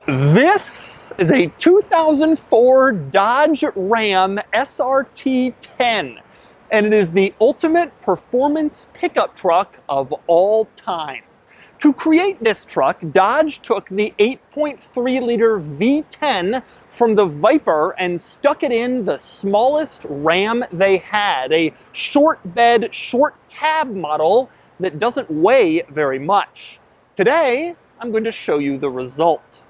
This is a 2004 Dodge Ram SRT-10, and it is the ultimate performance pickup truck of all time. To create this truck, Dodge took the 8.3-liter V10 from the Viper and stuck it in the smallest Ram they had, a short bed, short cab model that doesn't weigh very much. Today, I'm going to show you the result.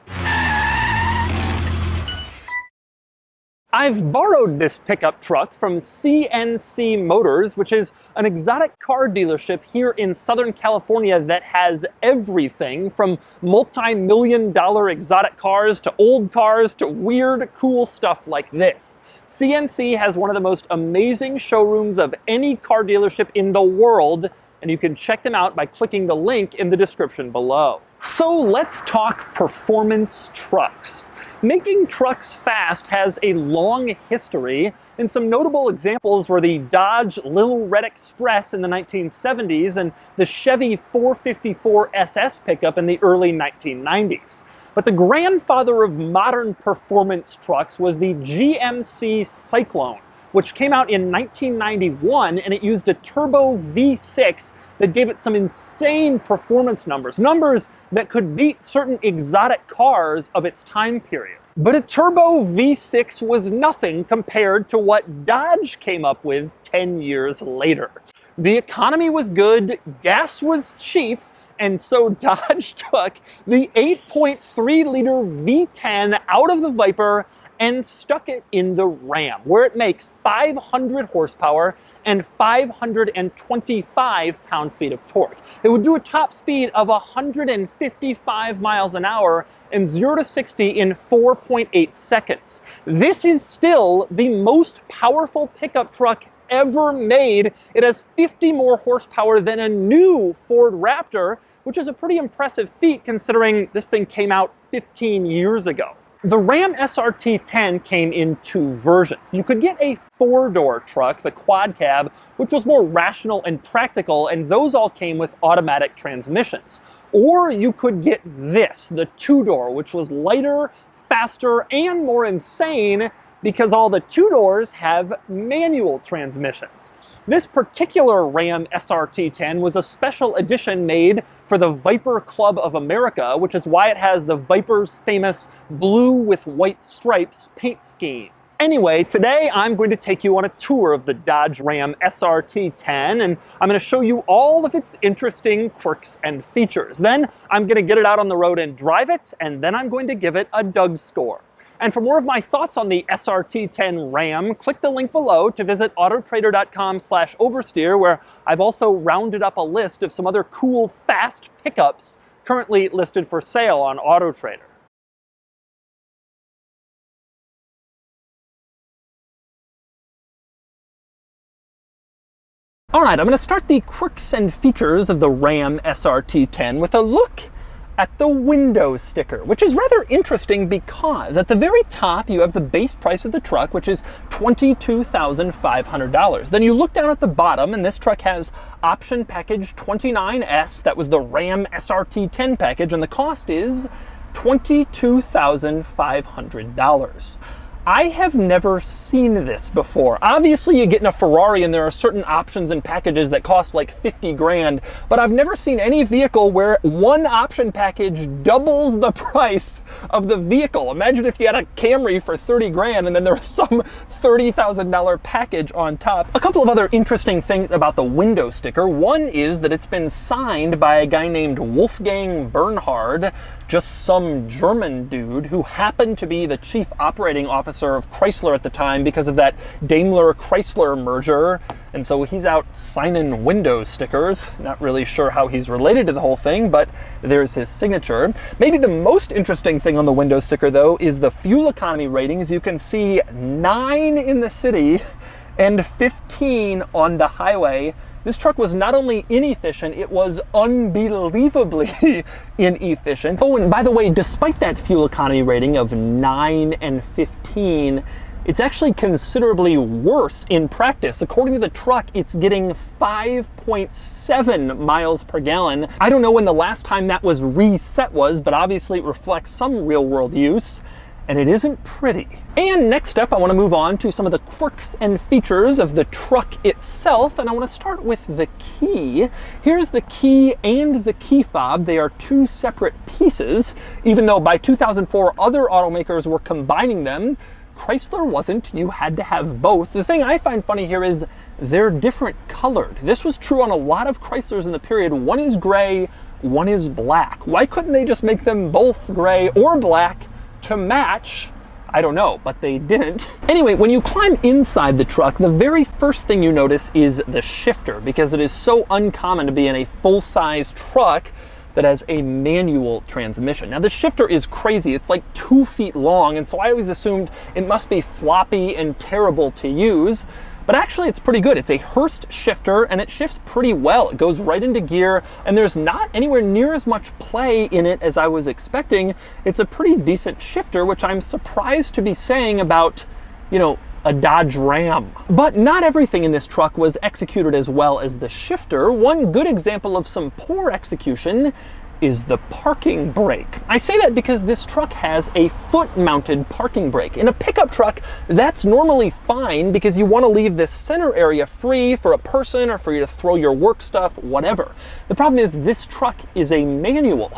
I've borrowed this pickup truck from CNC Motors, which is an exotic car dealership here in Southern California that has everything from multi-million-dollar exotic cars to old cars to weird, cool stuff like this. CNC has one of the most amazing showrooms of any car dealership in the world, and you can check them out by clicking the link in the description below. So let's talk performance trucks. Making trucks fast has a long history, and some notable examples were the Dodge Little Red Express in the 1970s and the Chevy 454 SS pickup in the early 1990s. But the grandfather of modern performance trucks was the GMC Cyclone, which came out in 1991, and it used a turbo V6 that gave it some insane performance numbers that could beat certain exotic cars of its time period. But a turbo V6 was nothing compared to what Dodge came up with 10 years later. The economy was good, gas was cheap, and so Dodge took the 8.3-liter V10 out of the Viper and stuck it in the Ram, where it makes 500 horsepower and 525 pound-feet of torque. It would do a top speed of 155 miles an hour and 0 to 60 in 4.8 seconds. This is still the most powerful pickup truck ever made. It has 50 more horsepower than a new Ford Raptor, which is a pretty impressive feat considering this thing came out 15 years ago. The Ram SRT-10 came in two versions. You could get a four-door truck, the quad cab, which was more rational and practical, and those all came with automatic transmissions. Or you could get this, the two-door, which was lighter, faster, and more insane because all the two doors have manual transmissions. This particular Ram SRT-10 was a special edition made for the Viper Club of America, which is why it has the Viper's famous blue with white stripes paint scheme. Anyway, today I'm going to take you on a tour of the Dodge Ram SRT-10, and I'm going to show you all of its interesting quirks and features. Then I'm going to get it out on the road and drive it, and then I'm going to give it a Doug score. And for more of my thoughts on the SRT-10 Ram, click the link below to visit autotrader.com/oversteer, where I've also rounded up a list of some other cool, fast pickups currently listed for sale on AutoTrader. Alright, I'm going to start the quirks and features of the Ram SRT-10 with a look at the window sticker, which is rather interesting because at the very top you have the base price of the truck, which is $22,500. Then you look down at the bottom and this truck has option package 29S, that was the Ram SRT-10 package, and the cost is $22,500. I have never seen this before. Obviously you get in a Ferrari and there are certain options and packages that cost like 50 grand, but I've never seen any vehicle where one option package doubles the price of the vehicle. Imagine if you had a Camry for 30 grand and then there was some $30,000 package on top. A couple of other interesting things about the window sticker. One is that it's been signed by a guy named Wolfgang Bernhard, just some German dude who happened to be the chief operating officer of Chrysler at the time because of that Daimler-Chrysler merger, and so he's out signing window stickers. Not really sure how he's related to the whole thing, but there's his signature. Maybe the most interesting thing on the window sticker, though, is the fuel economy ratings. You can see 9 in the city and 15 on the highway. This truck was not only inefficient, it was unbelievably inefficient. Oh, and by the way, despite that fuel economy rating of 9 and 15, it's actually considerably worse in practice. According to the truck, it's getting 5.7 miles per gallon. I don't know when the last time that was reset was, but obviously it reflects some real world use, and it isn't pretty. And next up, I want to move on to some of the quirks and features of the truck itself, and I want to start with the key. Here's the key and the key fob. They are two separate pieces. Even though by 2004 other automakers were combining them, Chrysler wasn't. You had to have both. The thing I find funny here is they're different colored. This was true on a lot of Chryslers in the period. One is gray, one is black. Why couldn't they just make them both gray or black to match? I don't know, but they didn't. Anyway, when you climb inside the truck, the very first thing you notice is the shifter, because it is so uncommon to be in a full-size truck that has a manual transmission. Now the shifter is crazy. It's like 2 feet long, and so I always assumed it must be floppy and terrible to use. But actually it's pretty good. It's a Hurst shifter and it shifts pretty well. It goes right into gear and there's not anywhere near as much play in it as I was expecting. It's a pretty decent shifter, which I'm surprised to be saying about, you know, a Dodge Ram. But not everything in this truck was executed as well as the shifter. One good example of some poor execution is the parking brake. I say that because this truck has a foot-mounted parking brake. In a pickup truck, that's normally fine because you want to leave this center area free for a person or for you to throw your work stuff, whatever. The problem is this truck is a manual,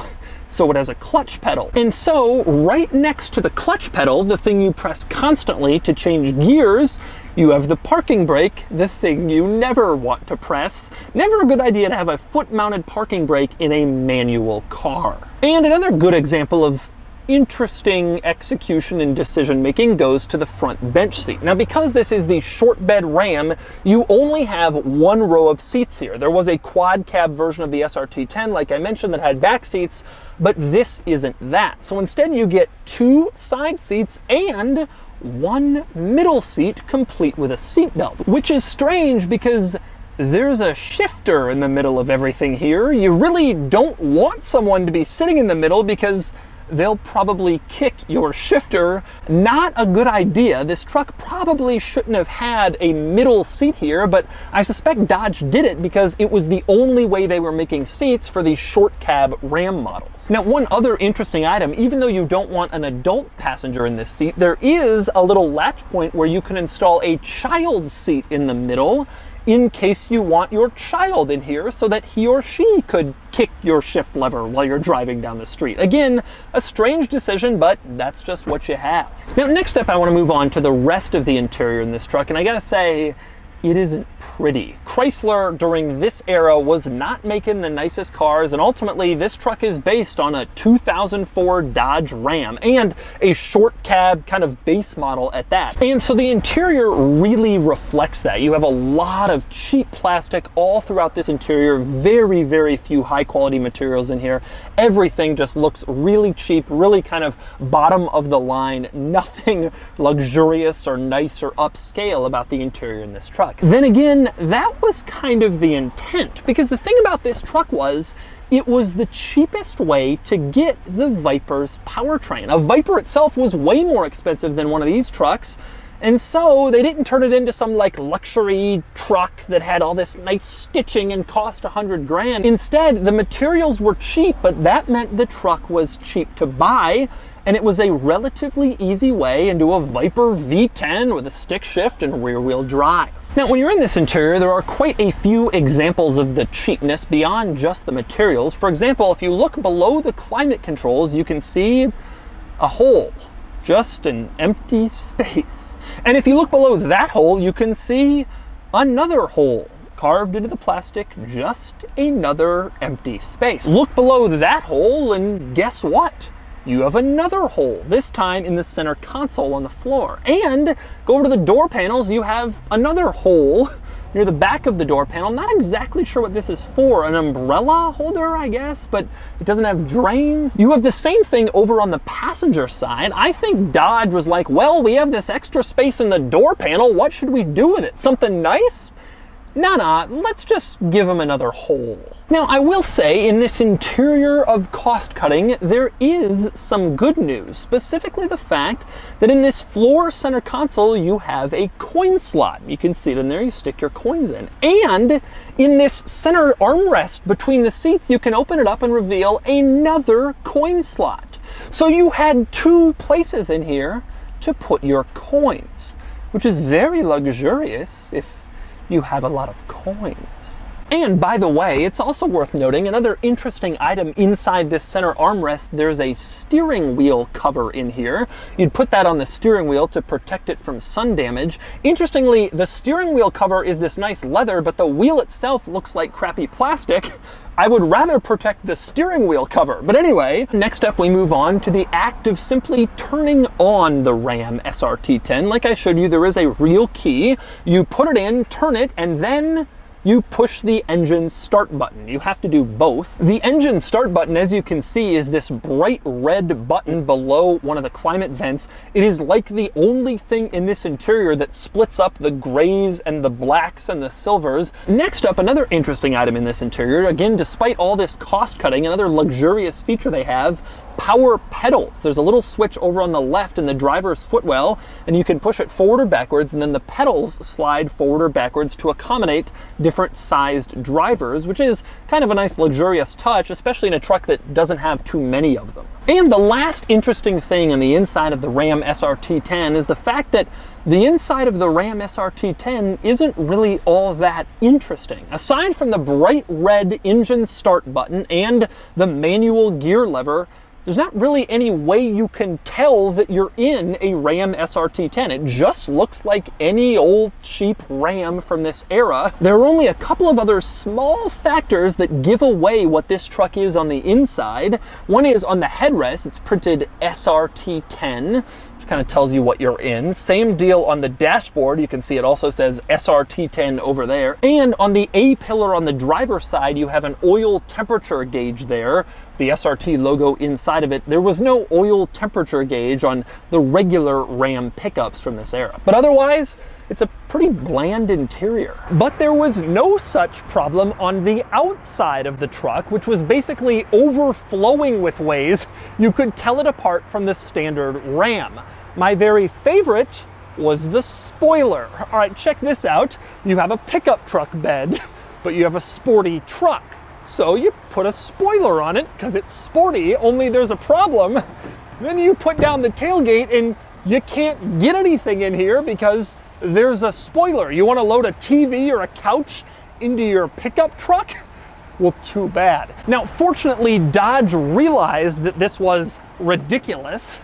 so it has a clutch pedal. And so right next to the clutch pedal, the thing you press constantly to change gears, you have the parking brake, the thing you never want to press. Never a good idea to have a foot-mounted parking brake in a manual car. And another good example of interesting execution and decision making goes to the front bench seat. Now, because this is the short bed Ram, you only have one row of seats here. There was a quad cab version of the SRT-10, like I mentioned, that had back seats, but this isn't that. So instead you get 2 side seats and 1 middle seat complete with a seat belt, which is strange because there's a shifter in the middle of everything here. You really don't want someone to be sitting in the middle because they'll probably kick your shifter. Not a good idea. This truck probably shouldn't have had a middle seat here, but I suspect Dodge did it because it was the only way they were making seats for these short cab Ram models. Now, one other interesting item, even though you don't want an adult passenger in this seat, there is a little latch point where you can install a child seat in the middle in case you want your child in here so that he or she could kick your shift lever while you're driving down the street. Again, a strange decision, but that's just what you have. Now, next up, I want to move on to the rest of the interior in this truck, and I gotta say, it isn't pretty. Chrysler during this era was not making the nicest cars, and ultimately this truck is based on a 2004 Dodge Ram and a short cab kind of base model at that. And so the interior really reflects that. You have a lot of cheap plastic all throughout this interior, very, very few high quality materials in here. Everything just looks really cheap, really kind of bottom of the line, nothing luxurious or nice or upscale about the interior in this truck. Then again, that was kind of the intent, because the thing about this truck was it was the cheapest way to get the Viper's powertrain. A Viper itself was way more expensive than one of these trucks, and so they didn't turn it into some like luxury truck that had all this nice stitching and cost 100 grand. Instead, the materials were cheap, but that meant the truck was cheap to buy, and it was a relatively easy way into a Viper V10 with a stick shift and rear wheel drive. Now, when you're in this interior, there are quite a few examples of the cheapness beyond just the materials. For example, if you look below the climate controls, you can see a hole, just an empty space. And if you look below that hole, you can see another hole carved into the plastic, just another empty space. Look below that hole and guess what? You have another hole, this time in the center console on the floor. And go over to the door panels, you have another hole near the back of the door panel. Not exactly sure what this is for, an umbrella holder, I guess, but it doesn't have drains. You have the same thing over on the passenger side. I think Dodge was like, well, we have this extra space in the door panel, what should we do with it? Something nice? nah, let's just give them another hole. Now, I will say, in this interior of cost cutting, there is some good news, specifically the fact that in this floor center console, you have a coin slot. You can see it in there, you stick your coins in. And in this center armrest between the seats, you can open it up and reveal another coin slot. So you had two places in here to put your coins, which is very luxurious if you have a lot of coins. And by the way, it's also worth noting another interesting item inside this center armrest. There's a steering wheel cover in here. You'd put that on the steering wheel to protect it from sun damage. Interestingly, the steering wheel cover is this nice leather, but the wheel itself looks like crappy plastic. I would rather protect the steering wheel cover. But anyway, next up we move on to the act of simply turning on the Ram SRT-10. Like I showed you, there is a real key. You put it in, turn it, and then you push the engine start button. You have to do both. The engine start button, as you can see, is this bright red button below one of the climate vents. It is like the only thing in this interior that splits up the grays and the blacks and the silvers. Next up, another interesting item in this interior. Again, despite all this cost cutting, another luxurious feature they have, power pedals. There's a little switch over on the left in the driver's footwell, and you can push it forward or backwards, and then the pedals slide forward or backwards to accommodate different sized drivers, which is kind of a nice luxurious touch, especially in a truck that doesn't have too many of them. And the last interesting thing on the inside of the Ram SRT-10 is the fact that the inside of the Ram SRT-10 isn't really all that interesting. Aside from the bright red engine start button and the manual gear lever, there's not really any way you can tell that you're in a Ram SRT-10. It just looks like any old cheap Ram from this era. There are only a couple of other small factors that give away what this truck is on the inside. One is on the headrest, it's printed SRT-10. Kind of tells you what you're in. Same deal on the dashboard. You can see it also says SRT-10 over there. And on the A-pillar on the driver's side, you have an oil temperature gauge there. The SRT logo inside of it. There was no oil temperature gauge on the regular Ram pickups from this era. But otherwise, it's a pretty bland interior. But there was no such problem on the outside of the truck, which was basically overflowing with ways you could tell it apart from the standard Ram. My very favorite was the spoiler. All right, check this out. You have a pickup truck bed, but you have a sporty truck. So you put a spoiler on it because it's sporty, only there's a problem. Then you put down the tailgate and you can't get anything in here because there's a spoiler. You want to load a TV or a couch into your pickup truck? Well, too bad. Now, fortunately, Dodge realized that this was ridiculous.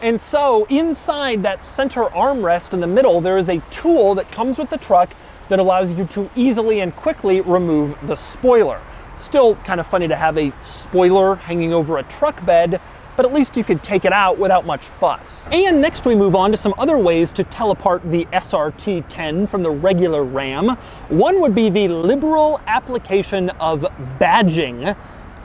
And so inside that center armrest in the middle, there is a tool that comes with the truck that allows you to easily and quickly remove the spoiler. Still kind of funny to have a spoiler hanging over a truck bed, but at least you could take it out without much fuss. And next we move on to some other ways to tell apart the SRT-10 from the regular Ram. One would be the liberal application of badging.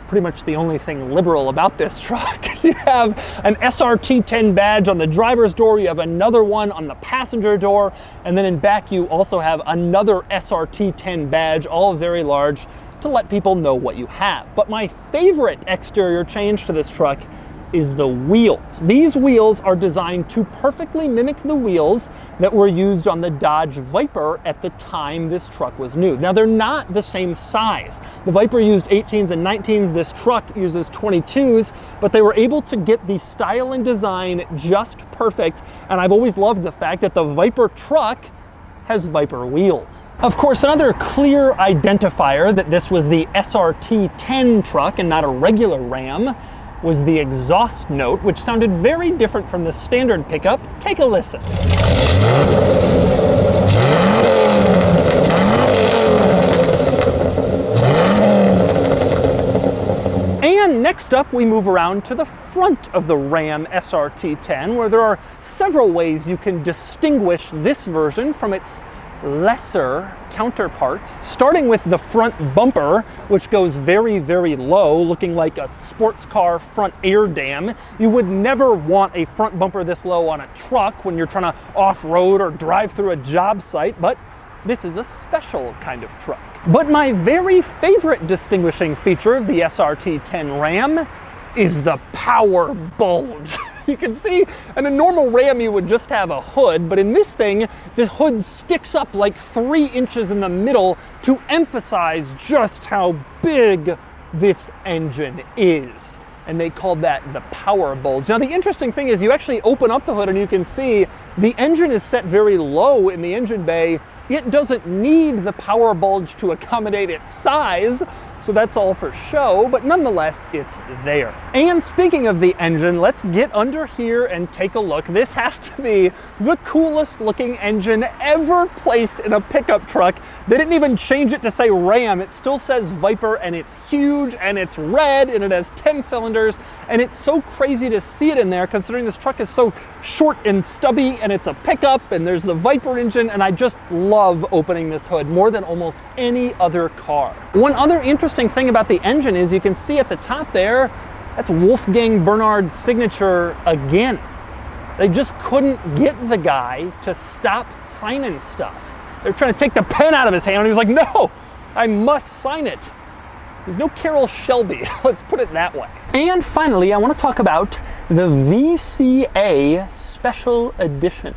Pretty much the only thing liberal about this truck. You have an SRT-10 badge on the driver's door, you have another one on the passenger door, and then in back you also have another SRT-10 badge, all very large, to let people know what you have. But my favorite exterior change to this truck is the wheels. These wheels are designed to perfectly mimic the wheels that were used on the Dodge Viper at the time this truck was new. Now, they're not the same size. The Viper used 18s and 19s, this truck uses 22s, but they were able to get the style and design just perfect, and I've always loved the fact that the Viper truck has Viper wheels. Of course, another clear identifier that this was the SRT-10 truck and not a regular Ram was the exhaust note, which sounded very different from the standard pickup. Take a listen. And next up, we move around to the front of the Ram SRT-10, where there are several ways you can distinguish this version from its lesser counterparts, starting with the front bumper, which goes very, very low, looking like a sports car front air dam. You would never want a front bumper this low on a truck when you're trying to off-road or drive through a job site, but this is a special kind of truck. But my very favorite distinguishing feature of the SRT-10 Ram is the power bulge. You can see in a normal Ram you would just have a hood, but in this thing, the hood sticks up like 3 inches in the middle to emphasize just how big this engine is. And they called that the power bulge. Now the interesting thing is you actually open up the hood and you can see the engine is set very low in the engine bay. It doesn't need the power bulge to accommodate its size, so that's all for show, but nonetheless, it's there. And speaking of the engine, let's get under here and take a look. This has to be the coolest looking engine ever placed in a pickup truck. They didn't even change it to say Ram. It still says Viper, and it's huge, and it's red, and it has 10 cylinders, and it's so crazy to see it in there considering this truck is so short and stubby, and it's a pickup, and there's the Viper engine, and I just love opening this hood more than almost any other car. One other interesting thing about the engine is you can see at the top there, that's Wolfgang Bernhard's signature again. They just couldn't get the guy to stop signing stuff. They're trying to take the pen out of his hand and he was like, no, I must sign it. He's no Carroll Shelby, let's put it that way. And finally, I want to talk about the VCA Special Edition.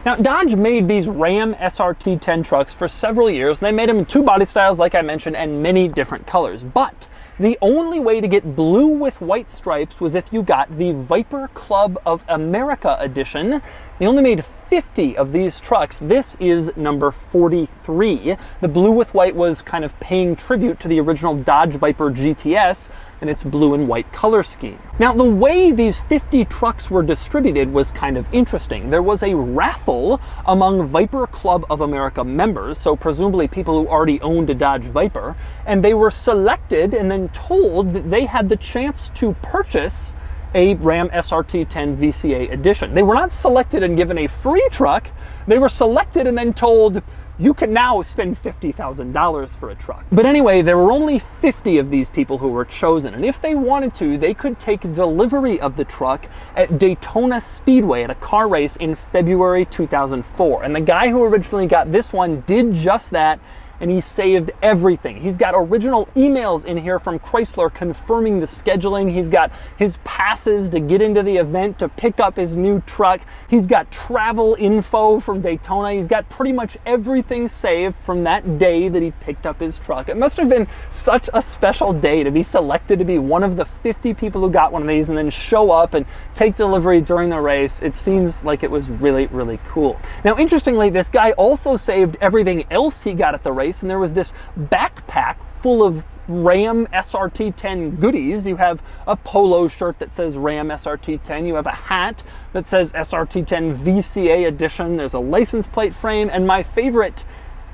Now, Dodge made these Ram SRT-10 trucks for several years, and they made them in 2 body styles, like I mentioned, and many different colors. But the only way to get blue with white stripes was if you got the Viper Club of America edition. They only made 50 of these trucks. This is number 43. The blue with white was kind of paying tribute to the original Dodge Viper GTS and its blue and white color scheme. Now, the way these 50 trucks were distributed was kind of interesting. There was a raffle among Viper Club of America members, so presumably people who already owned a Dodge Viper, and they were selected and then told that they had the chance to purchase a Ram SRT-10 VCA edition. They were not selected and given a free truck. They were selected and then told, you can now spend $50,000 for a truck. But anyway, there were only 50 of these people who were chosen, and if they wanted to, they could take delivery of the truck at Daytona Speedway at a car race in February 2004. And the guy who originally got this one did just that, and he saved everything. He's got original emails in here from Chrysler confirming the scheduling. He's got his passes to get into the event to pick up his new truck. He's got travel info from Daytona. He's got pretty much everything saved from that day that he picked up his truck. It must have been such a special day to be selected to be one of the 50 people who got one of these and then show up and take delivery during the race. It seems like it was really, really cool. Now, interestingly, this guy also saved everything else he got at the race, and there was this backpack full of Ram SRT-10 goodies. You have a polo shirt that says Ram SRT-10. You have a hat that says SRT-10 VCA edition. There's a license plate frame, and my favorite,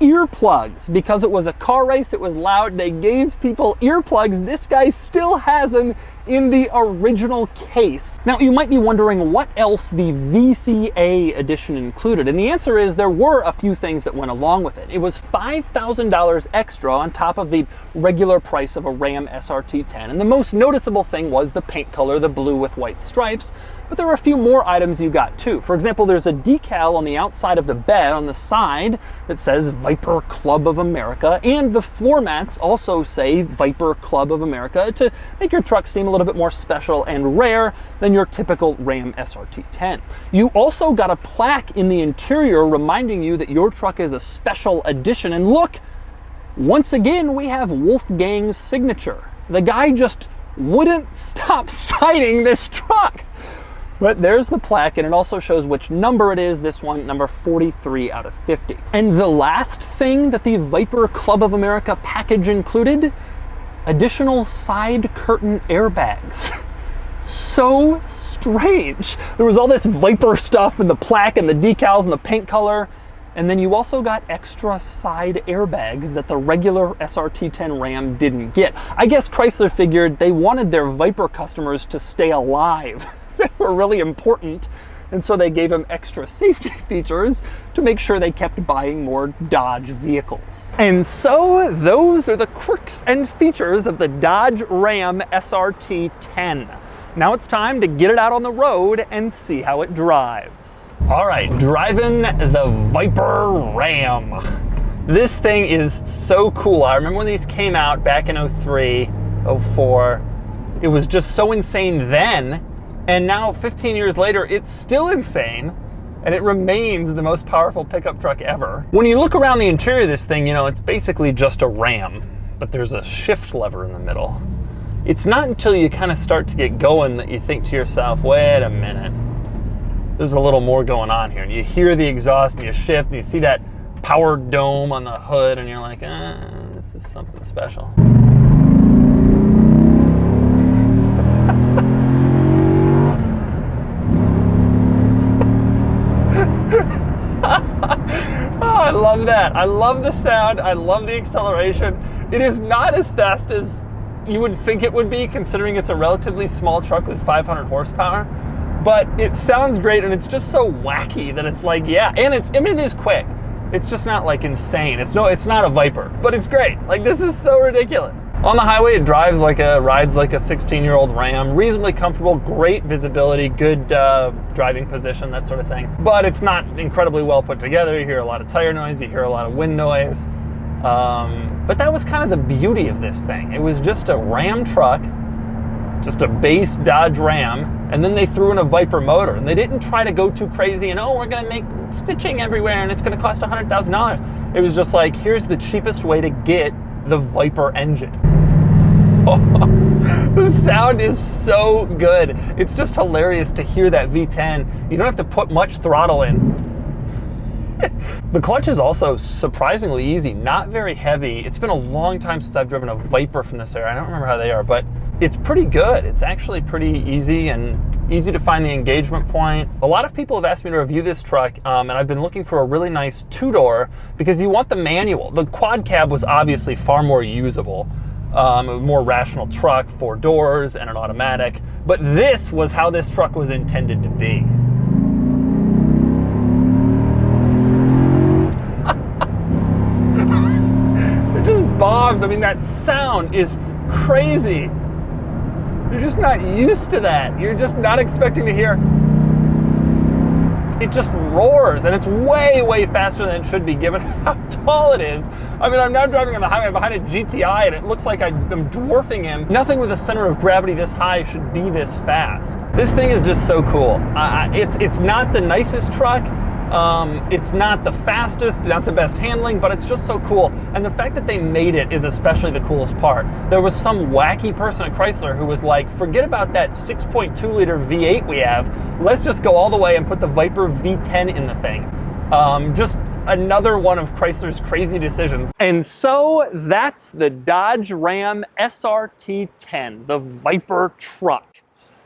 earplugs. Because it was a car race, it was loud, they gave people earplugs. This guy still has them in the original case. Now, you might be wondering what else the VCA edition included, and the answer is there were a few things that went along with it. It was $5,000 extra on top of the regular price of a Ram SRT-10, and the most noticeable thing was the paint color, the blue with white stripes, but there were a few more items you got too. For example, there's a decal on the outside of the bed on the side that says Viper Club of America, and the floor mats also say Viper Club of America to make your truck seem a little bit more special and rare than your typical Ram SRT-10. You also got a plaque in the interior reminding you that your truck is a special edition, and look, once again we have Wolfgang's signature. The guy just wouldn't stop citing this truck. But there's the plaque, and it also shows which number it is. This one, number 43 out of 50. And the last thing that the Viper Club of America package included, additional side curtain airbags. So strange. There was all this Viper stuff and the plaque and the decals and the paint color, and then you also got extra side airbags that the regular SRT-10 Ram didn't get. I guess Chrysler figured they wanted their Viper customers to stay alive. They were really important, and so they gave them extra safety features to make sure they kept buying more Dodge vehicles. And so those are the quirks and features of the Dodge Ram SRT-10. Now it's time to get it out on the road and see how it drives. All right, driving the Viper Ram. This thing is so cool. I remember when these came out back in 03, 04. It was just so insane then, and now 15 years later, it's still insane, and it remains the most powerful pickup truck ever. When you look around the interior of this thing, you know, it's basically just a Ram, but there's a shift lever in the middle. It's not until you kind of start to get going that you think to yourself, wait a minute, there's a little more going on here. And you hear the exhaust and you shift and you see that power dome on the hood and you're like, this is something special. Oh, I love that. I love the sound. I love the acceleration. It is not as fast as you would think it would be, considering it's a relatively small truck with 500 horsepower. But it sounds great, and it's just so wacky that it's like, yeah. And I mean, it is quick. It's just not like insane. It's not a Viper, but it's great. Like, this is so ridiculous. On the highway, it rides like a 16-year-old Ram, reasonably comfortable, great visibility, good driving position, that sort of thing. But it's not incredibly well put together. You hear a lot of tire noise, you hear a lot of wind noise. But that was kind of the beauty of this thing. It was just a Ram truck, just a base Dodge Ram, and then they threw in a Viper motor, and they didn't try to go too crazy and, oh, we're gonna make stitching everywhere and it's gonna cost $100,000. It was just like, here's the cheapest way to get the Viper engine. The sound is so good. It's just hilarious to hear that V10. You don't have to put much throttle in. The clutch is also surprisingly easy, not very heavy. It's been a long time since I've driven a Viper from this era. I don't remember how they are, but it's pretty good. It's actually pretty easy and easy to find the engagement point. A lot of people have asked me to review this truck, and I've been looking for a really nice two-door because you want the manual. The quad cab was obviously far more usable. A more rational truck, 4 doors and an automatic, but this was how this truck was intended to be. It just bombs. I mean, that sound is crazy. You're just not used to that. You're just not expecting to hear. It just roars, and it's way, way faster than it should be given how tall it is. I mean, I'm now driving on the highway behind a GTI, and it looks like I'm dwarfing him. Nothing with a center of gravity this high should be this fast. This thing is just so cool. It's not the nicest truck. It's not the fastest, not the best handling, but it's just so cool. And the fact that they made it is especially the coolest part. There was some wacky person at Chrysler who was like, forget about that 6.2 liter V8 we have. Let's just go all the way and put the Viper V10 in the thing. Just another one of Chrysler's crazy decisions. And so that's the Dodge Ram SRT-10, the Viper truck.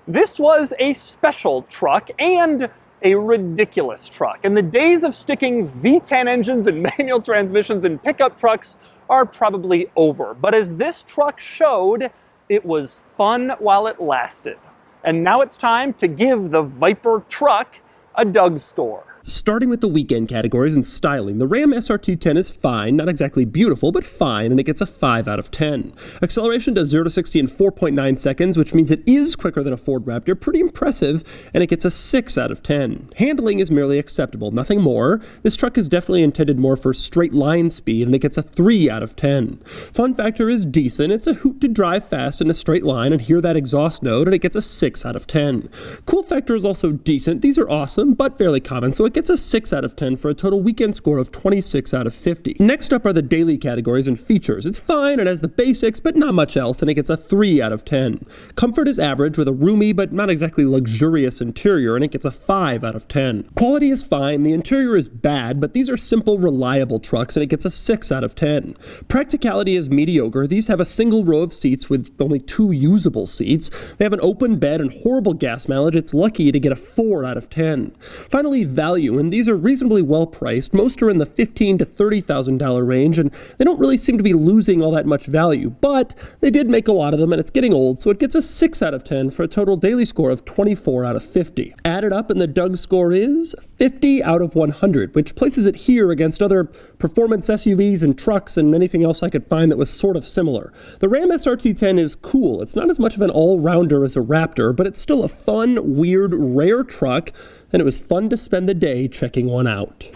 This was a special truck and a ridiculous truck. And the days of sticking V10 engines and manual transmissions in pickup trucks are probably over. But as this truck showed, it was fun while it lasted. And now it's time to give the Viper truck a Doug score. Starting with the weekend categories and styling, the Ram SRT-10 is fine, not exactly beautiful, but fine, and it gets a 5 out of 10. Acceleration does 0 to 60 in 4.9 seconds, which means it is quicker than a Ford Raptor, pretty impressive, and it gets a 6 out of 10. Handling is merely acceptable, nothing more. This truck is definitely intended more for straight line speed, and it gets a 3 out of 10. Fun factor is decent. It's a hoot to drive fast in a straight line and hear that exhaust note, and it gets a 6 out of 10. Cool factor is also decent. These are awesome, but fairly common, so it gets a 6 out of 10 for a total weekend score of 26 out of 50. Next up are the daily categories and features. It's fine, it has the basics, but not much else, and it gets a 3 out of 10. Comfort is average with a roomy but not exactly luxurious interior, and it gets a 5 out of 10. Quality is fine, the interior is bad, but these are simple, reliable trucks, and it gets a 6 out of 10. Practicality is mediocre. These have a single row of seats with only 2 usable seats. They have an open bed and horrible gas mileage. It's lucky to get a 4 out of 10. Finally, value, and these are reasonably well priced. Most are in the $15,000 to $30,000 range, and they don't really seem to be losing all that much value, but they did make a lot of them, and it's getting old, so it gets a 6 out of 10 for a total daily score of 24 out of 50. Added up, and the Doug score is 50 out of 100, which places it here against other performance SUVs and trucks and anything else I could find that was sort of similar. The Ram SRT-10 is cool. It's not as much of an all-rounder as a Raptor, but it's still a fun, weird, rare truck, and it was fun to spend the day checking one out.